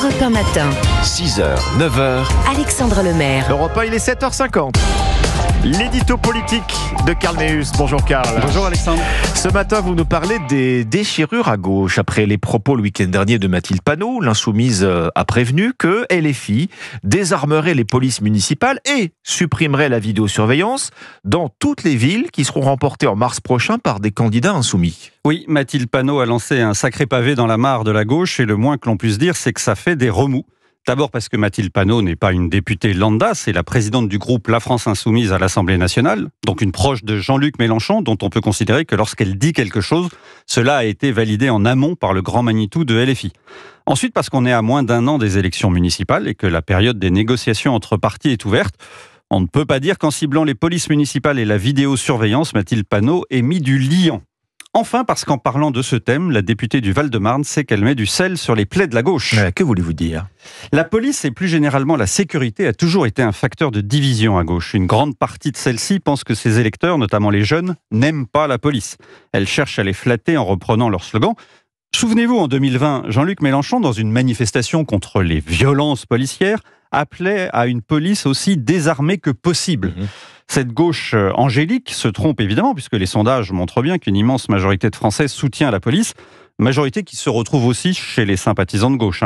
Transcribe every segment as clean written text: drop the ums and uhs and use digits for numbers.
Europe 1 matin. 6h, 9h. Alexandre Lemaire. Europe 1, il est 7h50. L'édito politique de Karl Meus. Bonjour Karl. Bonjour Alexandre. Ce matin, vous nous parlez des déchirures à gauche. Après les propos le week-end dernier de Mathilde Panot, l'insoumise a prévenu que LFI désarmerait les polices municipales et supprimerait la vidéosurveillance dans toutes les villes qui seront remportées en mars prochain par des candidats insoumis. Oui, Mathilde Panot a lancé un sacré pavé dans la mare de la gauche et le moins que l'on puisse dire, c'est que ça fait des remous. D'abord parce que Mathilde Panot n'est pas une députée lambda, c'est la présidente du groupe La France Insoumise à l'Assemblée nationale, donc une proche de Jean-Luc Mélenchon, dont on peut considérer que lorsqu'elle dit quelque chose, cela a été validé en amont par le grand Manitou de LFI. Ensuite parce qu'on est à moins d'un an des élections municipales et que la période des négociations entre partis est ouverte. On ne peut pas dire qu'en ciblant les polices municipales et la vidéosurveillance, Mathilde Panot ait mis du liant. Enfin, parce qu'en parlant de ce thème, la députée du Val-de-Marne sait qu'elle met du sel sur les plaies de la gauche. Que voulez-vous dire ? La police et plus généralement la sécurité a toujours été un facteur de division à gauche. Une grande partie de celle-ci pense que ses électeurs, notamment les jeunes, n'aiment pas la police. Elle cherche à les flatter en reprenant leur slogan. Souvenez-vous, en 2020, Jean-Luc Mélenchon, dans une manifestation contre les violences policières, appelait à une police aussi désarmée que possible. Cette gauche angélique se trompe évidemment, puisque les sondages montrent bien qu'une immense majorité de Français soutient la police, majorité qui se retrouve aussi chez les sympathisants de gauche.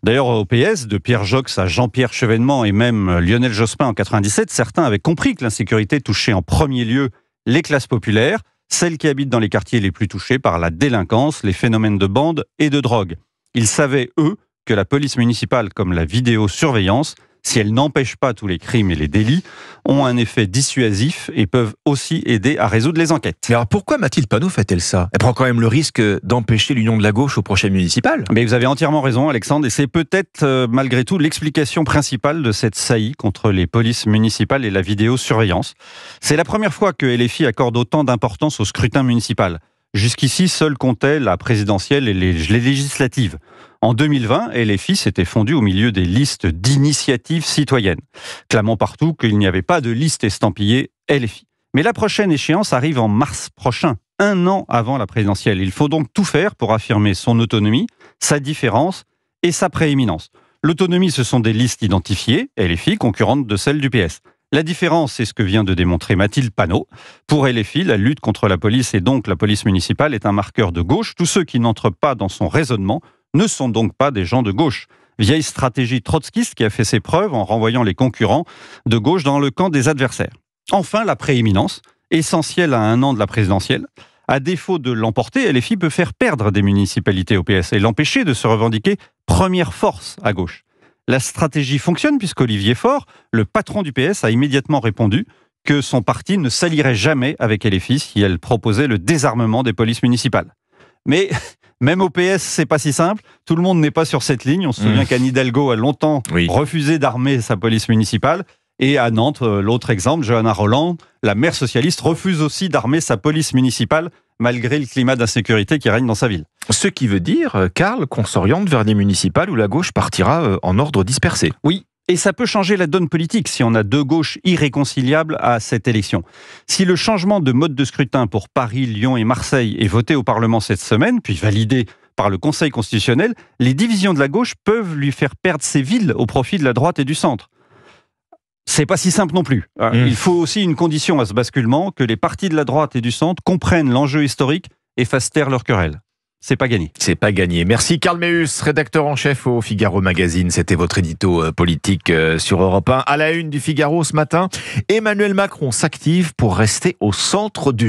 D'ailleurs, au PS, de Pierre Jox à Jean-Pierre Chevènement et même Lionel Jospin en 97, certains avaient compris que l'insécurité touchait en premier lieu les classes populaires, celles qui habitent dans les quartiers les plus touchés par la délinquance, les phénomènes de bande et de drogue. Ils savaient, eux, que la police municipale, comme la vidéosurveillance, si elle n'empêche pas tous les crimes et les délits, ont un effet dissuasif et peuvent aussi aider à résoudre les enquêtes. Mais alors pourquoi Mathilde Panot fait-elle ça ? Elle prend quand même le risque d'empêcher l'union de la gauche aux prochaines municipales. Mais vous avez entièrement raison, Alexandre, et c'est peut-être malgré tout l'explication principale de cette saillie contre les polices municipales et la vidéosurveillance. C'est la première fois que LFI accorde autant d'importance au scrutin municipal. Jusqu'ici, seule comptaient la présidentielle et les législatives. En 2020, LFI s'était fondu au milieu des listes d'initiatives citoyennes, clamant partout qu'il n'y avait pas de liste estampillée LFI. Mais la prochaine échéance arrive en mars prochain, un an avant la présidentielle. Il faut donc tout faire pour affirmer son autonomie, sa différence et sa prééminence. L'autonomie, ce sont des listes identifiées, LFI, concurrentes de celles du PS. La différence, c'est ce que vient de démontrer Mathilde Panot. Pour LFI, la lutte contre la police et donc la police municipale est un marqueur de gauche. Tous ceux qui n'entrent pas dans son raisonnement ne sont donc pas des gens de gauche. Vieille stratégie trotskiste qui a fait ses preuves en renvoyant les concurrents de gauche dans le camp des adversaires. Enfin, la prééminence, essentielle à un an de la présidentielle. À défaut de l'emporter, LFI peut faire perdre des municipalités au PS et l'empêcher de se revendiquer première force à gauche. La stratégie fonctionne puisqu'Olivier Faure, le patron du PS, a immédiatement répondu que son parti ne s'allierait jamais avec LFI si elle proposait le désarmement des polices municipales. Mais même au PS, c'est pas si simple. Tout le monde n'est pas sur cette ligne. On se souvient qu'Anne Hidalgo a longtemps refusé d'armer sa police municipale. Et à Nantes, l'autre exemple, Johanna Rolland, la maire socialiste, refuse aussi d'armer sa police municipale malgré le climat d'insécurité qui règne dans sa ville. Ce qui veut dire, Karl, qu'on s'oriente vers des municipales où la gauche partira en ordre dispersé. Oui, et ça peut changer la donne politique si on a deux gauches irréconciliables à cette élection. Si le changement de mode de scrutin pour Paris, Lyon et Marseille est voté au Parlement cette semaine, puis validé par le Conseil constitutionnel, les divisions de la gauche peuvent lui faire perdre ses villes au profit de la droite et du centre. C'est pas si simple non plus. Il faut aussi une condition à ce basculement, que les partis de la droite et du centre comprennent l'enjeu historique et fassent taire leur querelle. C'est pas gagné. C'est pas gagné. Merci Karl Meus, rédacteur en chef au Figaro Magazine. C'était votre édito politique sur Europe 1. À la une du Figaro ce matin, Emmanuel Macron s'active pour rester au centre du